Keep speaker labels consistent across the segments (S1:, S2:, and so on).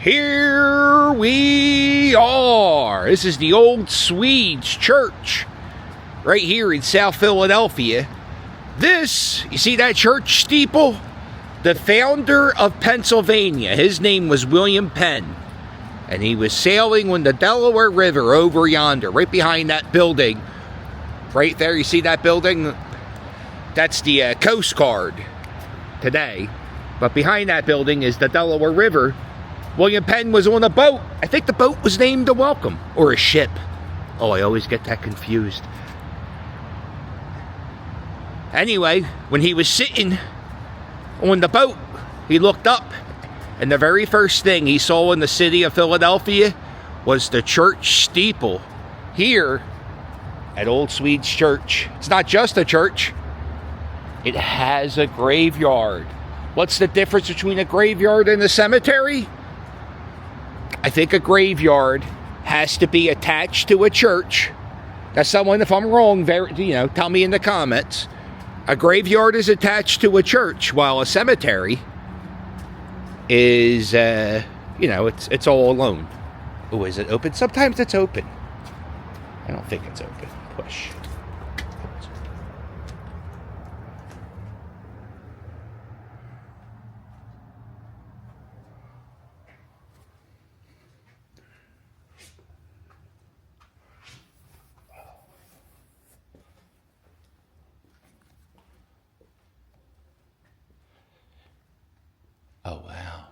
S1: Here we are. This is the old Swedes Church right here in South Philadelphia. This, you see that church steeple? The founder of Pennsylvania, his name was William Penn. And he was sailing on the Delaware River over yonder, right behind that building. Right there, you see that building? That's the Coast Guard today. But behind that building is the Delaware River. William Penn was on a boat. I think the boat was named the Welcome, or a ship. Oh, I always get that confused. Anyway, when he was sitting on the boat, he looked up, and the very first thing he saw in the city of Philadelphia was the church steeple here at Old Swedes Church. It's not just a church. It has a graveyard. What's the difference between a graveyard and a cemetery? I think a graveyard has to be attached to a church. Now, someone, if I'm wrong, tell me in the comments. A graveyard is attached to a church, while a cemetery is, it's all alone. Oh, is it open? Sometimes it's open. I don't think it's open. Push. Oh, wow.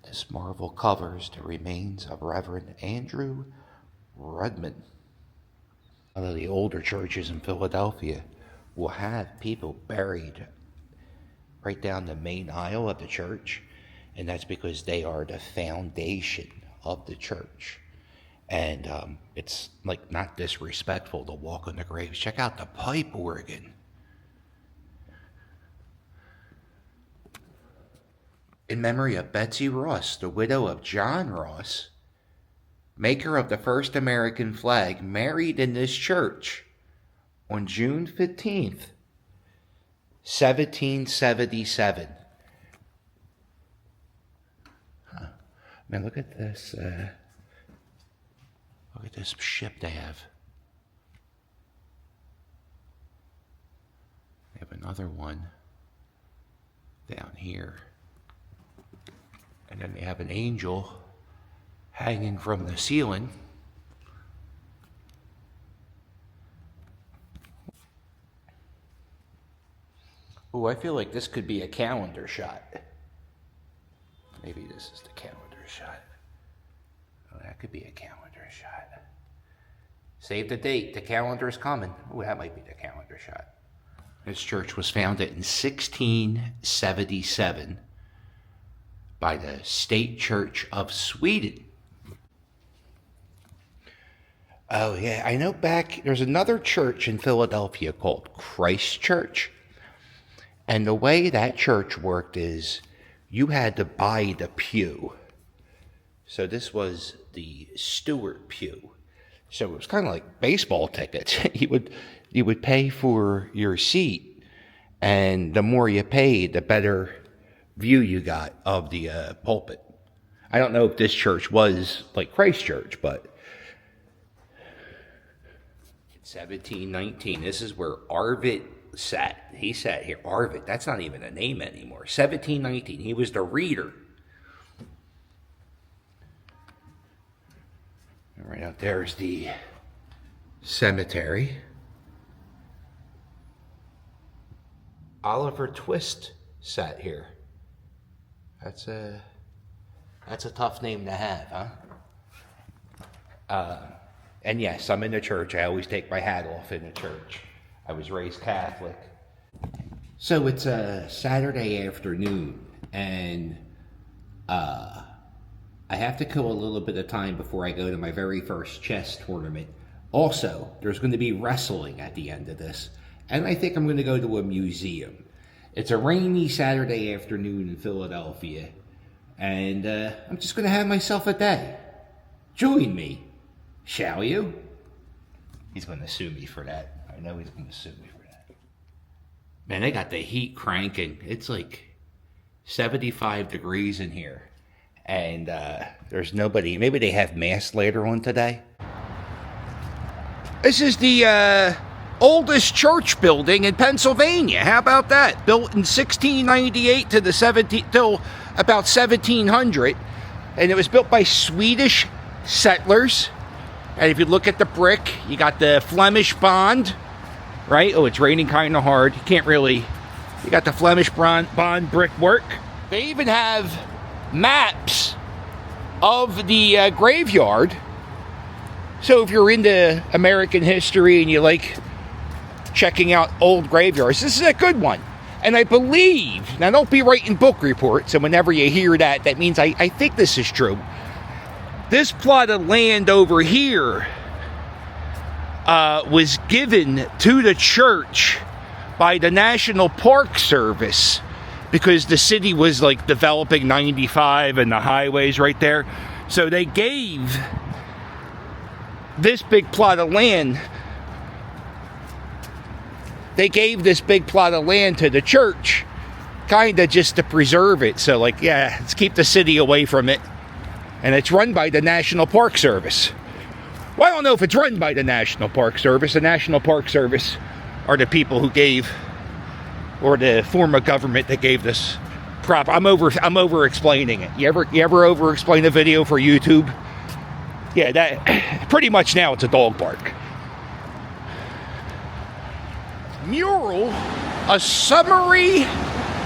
S1: This marvel covers the remains of Reverend Andrew Rudman. One of the older churches in Philadelphia will have people buried right down the main aisle of the church, and that's because they are the foundation of the church. And it's like not disrespectful to walk on the graves. Check out the pipe organ. In memory of Betsy Ross, the widow of John Ross, maker of the first American flag, married in this church on June 15th, 1777. Man, look at this. Look at this ship they have. They have another one down here. And then they have an angel hanging from the ceiling. Oh, I feel like this could be a calendar shot. Maybe this is the calendar shot. Oh, that could be a calendar shot. Save the date. The calendar is coming. Oh, that might be the calendar shot. This church was founded in 1677 by the State Church of Sweden. Oh, yeah. I know there's another church in Philadelphia called Christ Church. And the way that church worked is you had to buy the pew. So this was the Stewart pew. So it was kind of like baseball tickets. You would pay for your seat, and the more you paid, the better view you got of the pulpit. I don't know if this church was like Christ Church, but in 1719, this is where Arvid sat. He sat here. Arvid, that's not even a name anymore. 1719, he was the reader. Right out there is the cemetery. Oliver Twist sat here. That's a tough name to have, huh? And yes, I'm in the church. I always take my hat off in the church. I was raised Catholic. So it's a Saturday afternoon, and I have to kill a little bit of time before I go to my very first chess tournament. Also, there's going to be wrestling at the end of this, and I think I'm going to go to a museum. It's a rainy Saturday afternoon in Philadelphia, and I'm just going to have myself a day. Join me, shall you? He's going to sue me for that. I know he's going to sue me for that. Man, they got the heat cranking. It's like 75 degrees in here. And there's nobody. Maybe they have mass later on today. This is the oldest church building in Pennsylvania. How about that? Built in 1698 till about 1700. And it was built by Swedish settlers. And if you look at the brick, you got the Flemish bond, right? Oh, it's raining kind of hard. You can't really. You got the Flemish bond brickwork. They even have maps of the graveyard. So if you're into American history and you like checking out old graveyards, this is a good one. And I believe, now don't be writing book reports, and whenever you hear that, that means I think this is true. This plot of land over here was given to the church by the National Park Service because the city was like developing 95 and the highways right there. So they gave this big plot of land. They gave this big plot of land to the church, kind of just to preserve it. So like, yeah, let's keep the city away from it. And it's run by the National Park Service. Well, I don't know if it's run by the National Park Service. The National Park Service are the people who gave, or the form of government that gave this prop. I'm over explaining it. You ever over explain a video for YouTube? Yeah, that pretty much now it's a dog park. Mural, a summary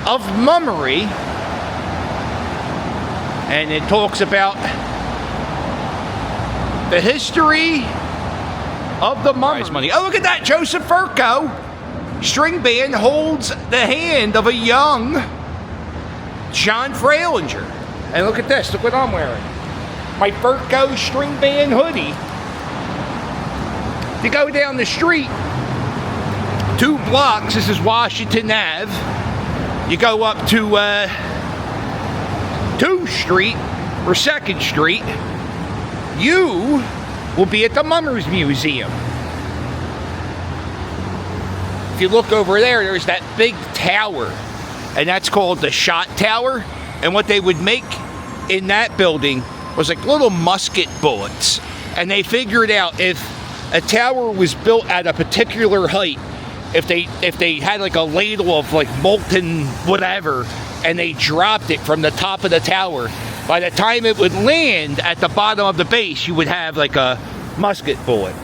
S1: of mummery, and it talks about the history of the mummery. Money. Oh, look at that! Joseph Furco, string band, holds the hand of a young John Frailinger. And look at this, look what I'm wearing. My Furco string band hoodie. You go down the street 2 blocks, this is Washington Ave. You go up to 2 Street or 2nd Street, you will be at the Mummers Museum. If you look over there, there's that big tower, and that's called the Shot Tower. And what they would make in that building was like little musket bullets. And they figured out if a tower was built at a particular height, if they had like a ladle of like molten whatever and they dropped it from the top of the tower, by the time it would land at the bottom of the base, you would have like a musket bullet.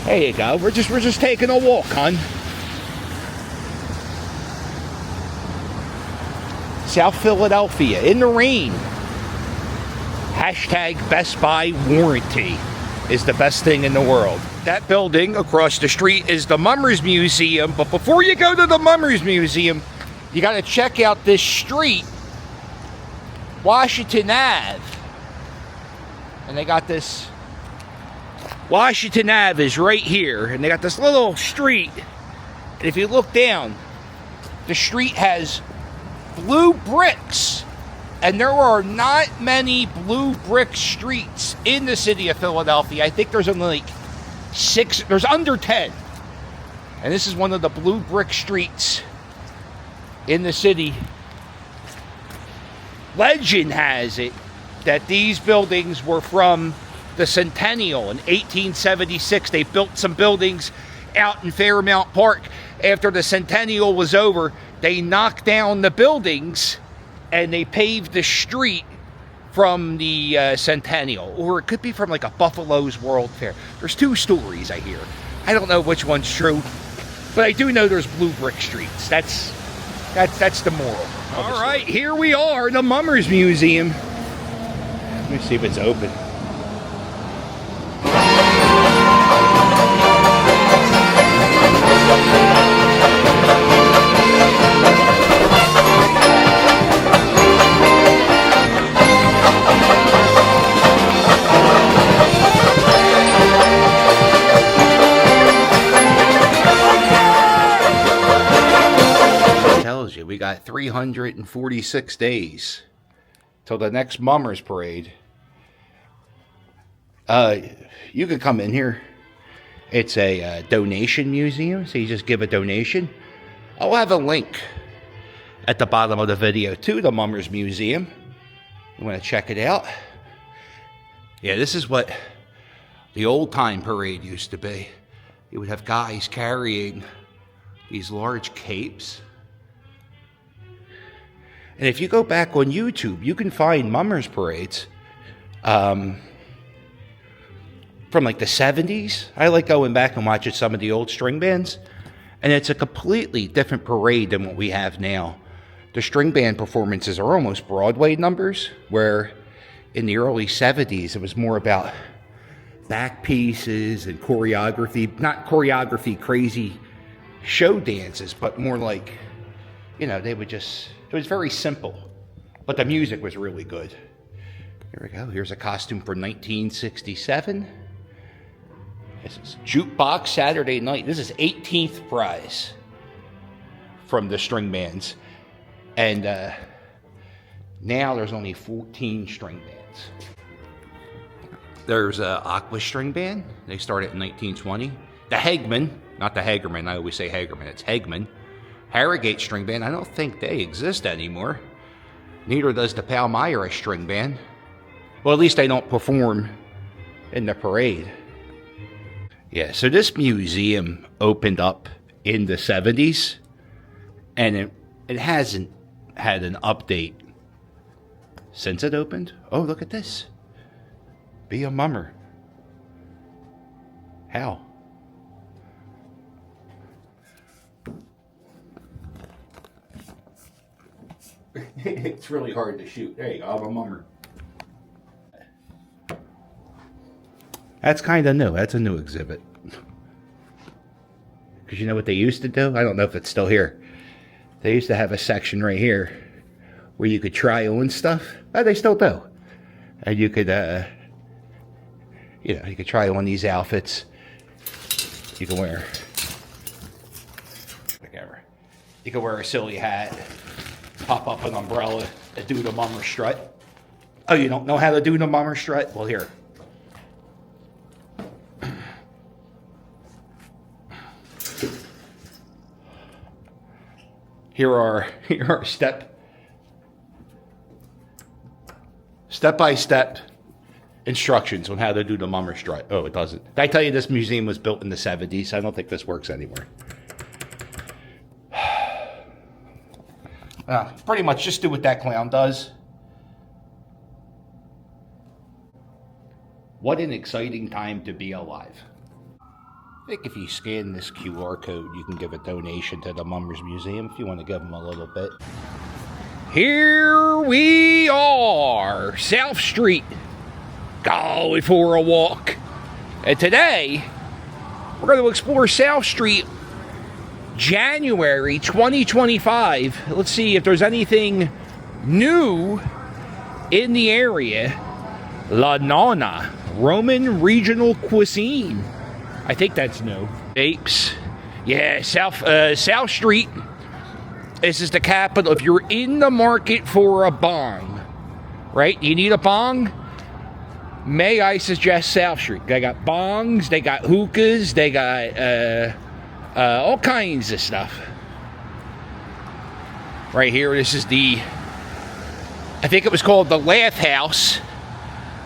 S1: There you go. We're just taking a walk, hon. South Philadelphia in the rain. Hashtag Best Buy warranty is the best thing in the world. That building across the street is the Mummers Museum. But before you go to the Mummers Museum, you got to check out this street, Washington Ave. And they got this, Washington Ave is right here. And they got this little street. And if you look down, the street has blue bricks. And there are not many blue brick streets in the city of Philadelphia. I think there's only like 6, there's under 10. And this is one of the blue brick streets in the city. Legend has it that these buildings were from the Centennial in 1876. They built some buildings out in Fairmount Park. After the Centennial was over, they knocked down the buildings and they paved the street from the Centennial. Or it could be from like a Buffalo's World Fair. There's 2 stories I hear. I don't know which one's true, but I do know there's blue brick streets. That's the moral. All right, here we are, the Mummers Museum. Let me see if it's open. We got 346 days till the next Mummers Parade. You could come in here It's a donation museum, so you just give a donation. I'll have a link at the bottom of the video to the Mummers Museum. You want to check it out? Yeah, this is what the old-time parade used to be. You would have guys carrying these large capes. And if you go back on YouTube, you can find Mummers parades from like the 70s. I like going back and watching some of the old string bands. And it's a completely different parade than what we have now. The string band performances are almost Broadway numbers, where in the early 70s it was more about back pieces and choreography. Not choreography, crazy show dances, but more like, you know, they would just, it was very simple. But the music was really good. Here we go. Here's a costume for 1967. This is Jukebox Saturday Night. This is 18th prize from the string bands. And now there's only 14 string bands. There's a Aqua string band. They started in 1920. The Hegman, not the Hagerman. I always say Hagerman. It's Hegman. Harrogate string band. I don't think they exist anymore. Neither does the Palmyra string band. Well, at least they don't perform in the parade. Yeah, so this museum opened up in the 70s, and it hasn't had an update since it opened. Oh, look at this. Be a mummer. How? It's really hard to shoot. There you go, I'm a mummer. That's kind of new. That's a new exhibit. Because you know what they used to do? I don't know if it's still here. They used to have a section right here where you could try on stuff. Oh, they still do. And you could, you know, you could try on these outfits. You can wear, whatever. You can wear a silly hat, pop up an umbrella, and do the mummer strut. Oh, you don't know how to do the mummer strut? Well, here. Here are step-by-step instructions on how to do the mummer strut. Oh, it doesn't. Did I tell you this museum was built in the 70s? I don't think this works anymore. Pretty much just do what that clown does. What an exciting time to be alive. I think if you scan this QR code, you can give a donation to the Mummers Museum if you want to give them a little bit. Here we are, South Street, going for a walk. And today, we're going to explore South Street, January 2025. Let's see if there's anything new in the area. La Nonna, Roman Regional Cuisine. I think that's new. Apes. Yeah, South Street. This is the capital. If you're in the market for a bong, right? You need a bong? May I suggest South Street? They got bongs, they got hookahs, they got all kinds of stuff. Right here, this is I think it was called the Laugh House.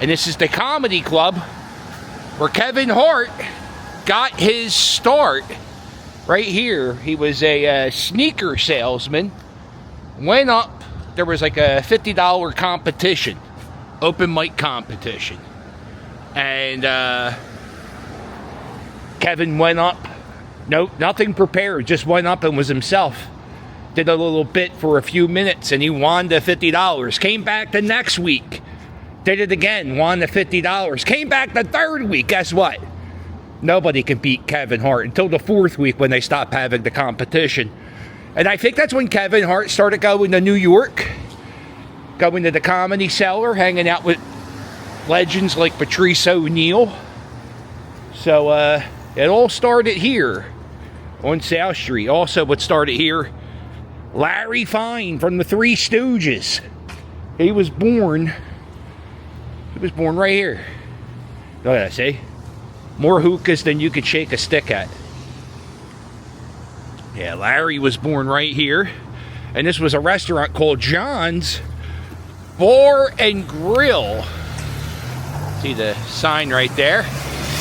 S1: And this is the comedy club where Kevin Hart got his start. Right here, he was a sneaker salesman. Went up, there was like a $50 competition, open mic competition. And Kevin went up, nothing prepared, just went up and was himself. Did a little bit for a few minutes and he won the $50. Came back the next week, did it again, won the $50. Came back the third week, guess what? Nobody can beat Kevin Hart until the fourth week when they stopped having the competition. And I think that's when Kevin Hart started going to New York, going to the Comedy Cellar, hanging out with legends like Patrice O'Neal. So it all started here on South Street. Also what started here, Larry Fine from the Three Stooges. He was born right here. Look at that, see? More hookahs than you could shake a stick at. Yeah, Larry was born right here. And this was a restaurant called John's Bar and Grill. See the sign right there?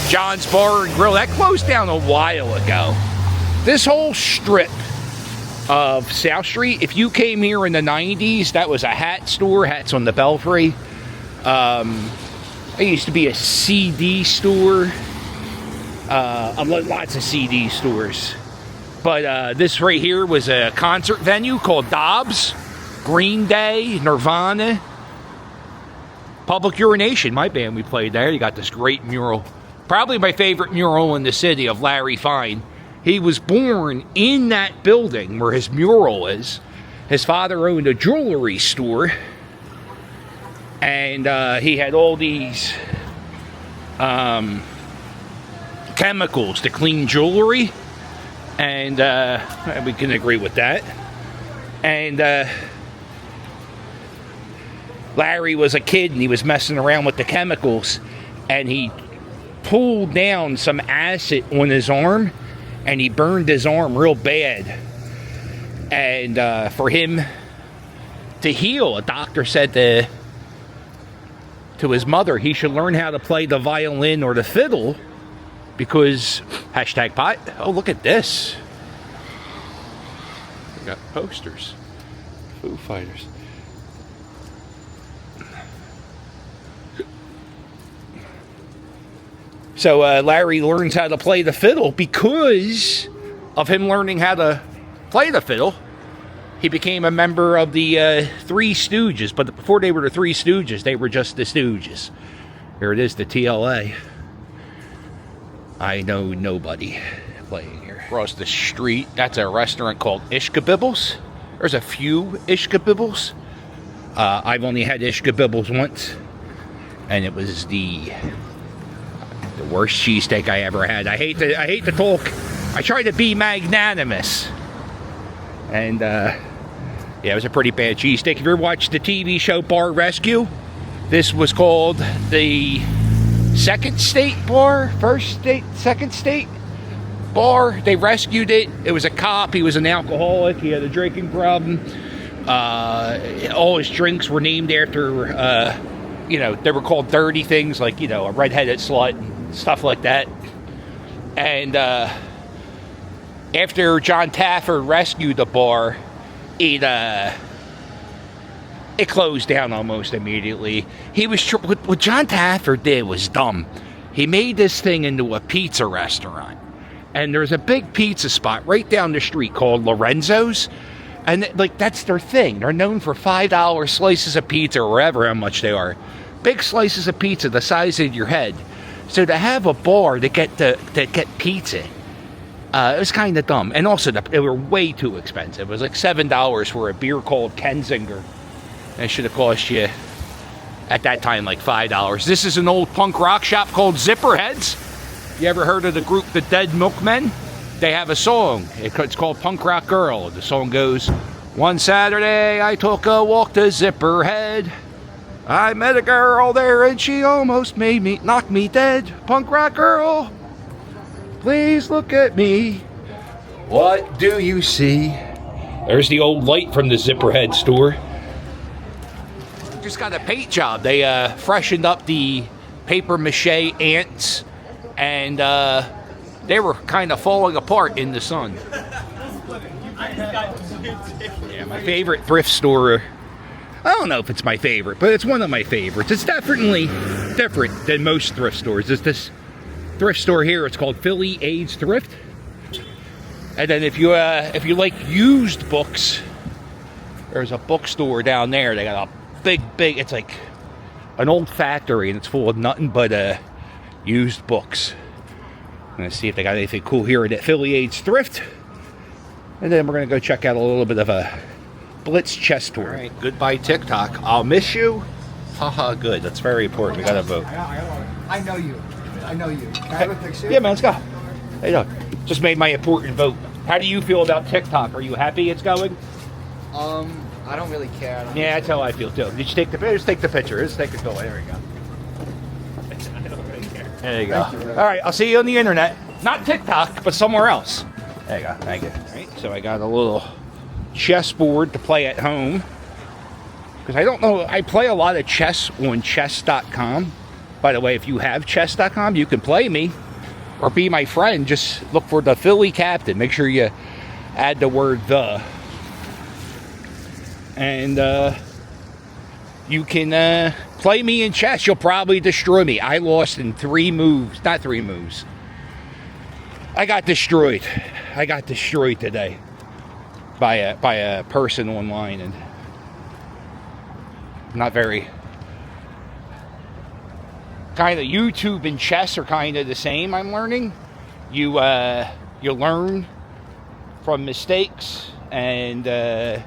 S1: John's Bar and Grill. That closed down a while ago. This whole strip of South Street, if you came here in the 90s, that was a hat store, hats on the Belfry. It used to be a CD store. Lots of CD stores. But this right here was a concert venue called Dobbs, Green Day, Nirvana, Public Urination, my band, we played there. You got this great mural. Probably my favorite mural in the city of Larry Fine. He was born in that building where his mural is. His father owned a jewelry store. And he had all these chemicals to clean jewelry. And we can agree with that. And Larry was a kid and he was messing around with the chemicals. And he pulled down some acid on his arm. And he burned his arm real bad. And for him to heal, a doctor said to his mother he should learn how to play the violin or the fiddle. Because, hashtag pot. Oh, look at this. We got posters. Foo Fighters. So Larry learns how to play the fiddle. Because of him learning how to play the fiddle, he became a member of the Three Stooges. But before they were the Three Stooges, they were just the Stooges. Here it is, the TLA. I know nobody playing here. Across the street, that's a restaurant called Ishkabibbles. There's a few Ishkabibbles. I've only had Ishkabibbles once. And it was the worst cheesesteak I ever had. I hate to talk. I try to be magnanimous. And yeah, it was a pretty bad cheesesteak. Have you ever watched the TV show Bar Rescue? This was called the Second State Bar, First State, Second State Bar. They rescued it. It was a cop. He was an alcoholic. He had a drinking problem. All his drinks were named after, they were called dirty things like, a redheaded slut and stuff like that. And after John Taffer rescued the bar, it closed down almost immediately. What John Taffer did was dumb. He made this thing into a pizza restaurant. And there's a big pizza spot right down the street called Lorenzo's. And that's their thing. They're known for $5 slices of pizza or wherever how much they are. Big slices of pizza the size of your head. So to have a bar to get pizza, it was kind of dumb. And also, they were way too expensive. It was like $7 for a beer called Kensinger. It should have cost you, at that time, like $5. This is an old punk rock shop called Zipperheads. You ever heard of the group The Dead Milkmen? They have a song. It's called Punk Rock Girl. The song goes, one Saturday I took a walk to Zipperhead. I met a girl there and she almost knocked me dead. Punk rock girl, please look at me. What do you see? There's the old light from the Zipperhead store. Just got a paint job. They freshened up the paper mache ants, and they were kind of falling apart in the sun. Yeah, my favorite thrift store. I don't know if it's my favorite, but it's one of my favorites. It's definitely different than most thrift stores. There's this thrift store here. It's called Philly AIDS Thrift. And then if you like used books, there's a bookstore down there. They got a big, it's like an old factory, and it's full of nothing but used books. I'm going to see if they got anything cool here at Philly AIDS Thrift. And then we're going to go check out a little bit of a Blitz chess tour. All right, goodbye TikTok. I'll miss you. Haha, good. That's very important. We got to vote.
S2: I know you. Can I have a picture?
S1: Yeah, man, let's go. Hey, look. Just made my important vote. How do you feel about TikTok? Are you happy it's going?
S2: I don't really care.
S1: Yeah, that's how I feel too. Did you take the picture? Let's take the picture. Let's take it going. There we go. I don't really care. There you go. All right, I'll see you on the internet. Not TikTok, but somewhere else. There you go. Thank you. All right, so I got a little chessboard to play at home. Because I don't know, I play a lot of chess on chess.com. By the way, if you have chess.com, you can play me or be my friend. Just look for the Philly Captain. Make sure you add the word "the." And you can play me in chess. You'll probably destroy me. I lost in 3 moves. Not 3 moves. I got destroyed. I got destroyed today by a person online, and not very. Kind of YouTube and chess are kind of the same. I'm learning. You learn from mistakes, and oh,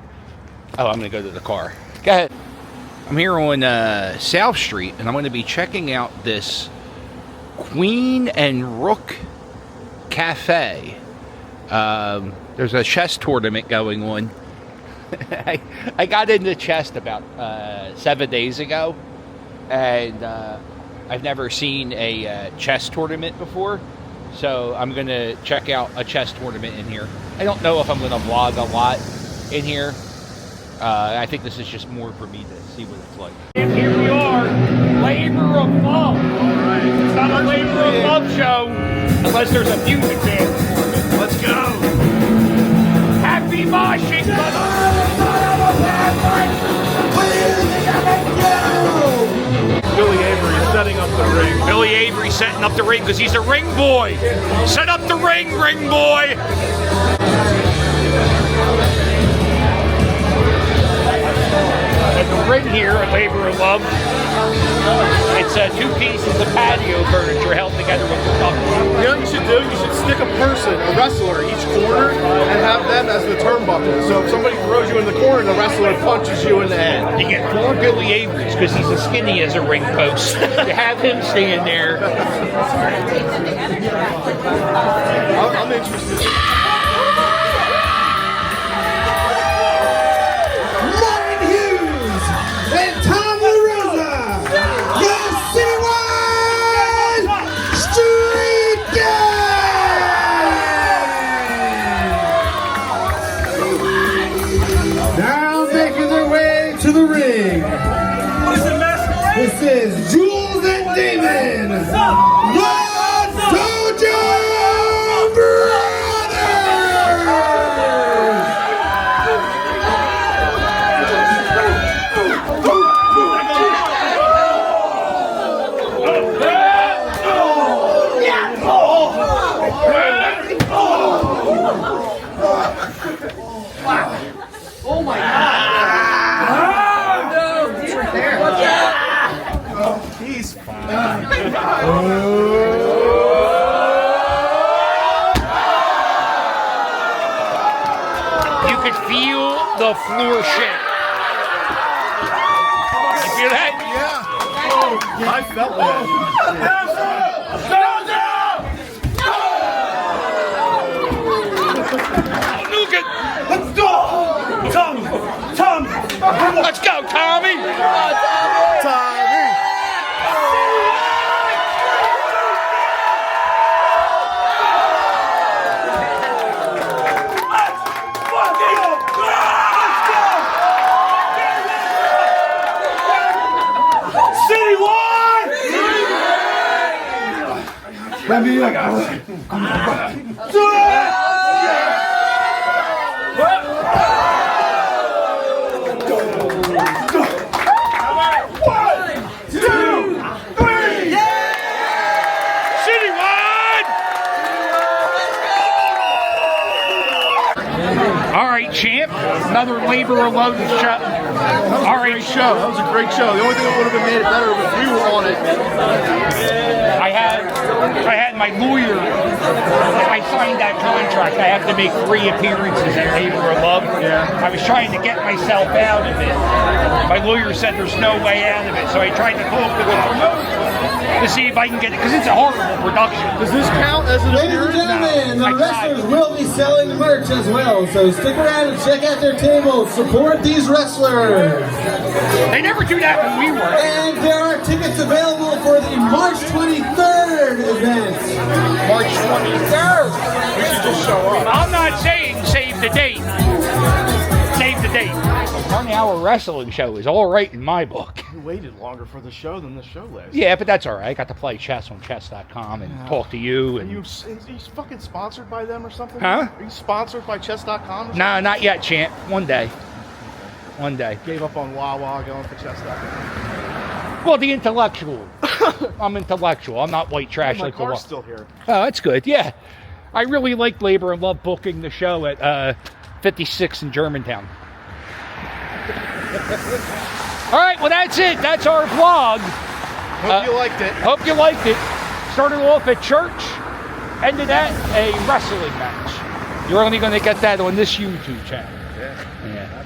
S1: I'm gonna go to the car. Go ahead. I'm here on South Street, and I'm going to be checking out this Queen and Rook Cafe. There's a chess tournament going on. I got into chess about 7 days ago, and I've never seen a chess tournament before, so I'm going to check out a chess tournament in here. I don't know if I'm going to vlog a lot in here. I think this is just more for me to see what it's like. And here we are, Labor of Love. All right. It's not a Labor of Love show unless there's a music band performance. Let's go. Happy moshing,
S3: Billy Avery setting up the ring.
S1: Billy Avery setting up the ring because he's a ring boy. Set up the ring boy. And the ring here at Labor of Love, it's 2 pieces of patio furniture held together with the duct.
S3: You know what you should do? You should stick a person, a wrestler, each corner and have them as the turnbuckle. So if somebody throws you in the corner, the wrestler punches you in the head.
S1: You get 4 Billy Averys because he's as skinny as a ring post. You have him stand there.
S3: I'm interested.
S2: This is Jules and Damon, the Sojo
S4: Oh my God!
S3: He's fine.
S1: You could feel the floor shake. You feel that?
S3: Yeah. Oh, I felt that.
S1: Look at. Let's go, Tommy. Let's go, Tommy.
S3: Tommy.
S1: All right, champ. Another Labor of Love show. All right, show.
S3: That was a great show. The only thing that would have made it better if we were on it.
S1: I had my lawyer. I signed that contract. I have to make 3 appearances at Labor of Love.
S3: Yeah.
S1: I was trying to get myself out of it. My lawyer said there's no way out of it, so I tried to talk to the promoter to see if I can get it, because it's a horrible production.
S3: Does this count as an
S2: Ladies and
S3: appearance?
S2: gentlemen,
S1: I
S2: the
S1: tried.
S2: wrestlers will be selling merch as well, so stick around and check out their tables. Support these wrestlers.
S1: They never do that when we were.
S2: And there are tickets available for the March 23rd
S1: March 23rd.
S3: You should just show up.
S1: I'm not saying save the date. Save the date. A 1-hour wrestling show is all right in my book.
S3: You waited longer for the show than the show lasted.
S1: Yeah, but that's all right. I got to play chess on chess.com and talk to you.
S3: Are
S1: And
S3: you fucking sponsored by them or something?
S1: Huh?
S3: Are you sponsored by chess.com?
S1: No, not yet, champ. One day. One day.
S3: Gave up on Wawa going for chess.com.
S1: Well, the intellectual. I'm intellectual. I'm not white trash
S3: My
S1: like the
S3: car's
S1: one.
S3: still here.
S1: Oh, that's good. Yeah. I really like labor and love booking the show at 56 in Germantown. All right, well, that's it. That's our vlog.
S3: Hope you liked it.
S1: Hope you liked it. Started off at church, ended at a wrestling match. You're only going to get that on this YouTube channel. Yeah.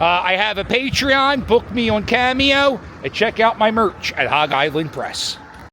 S1: I have a Patreon. Book me on Cameo and check out my merch at Hog Island Press.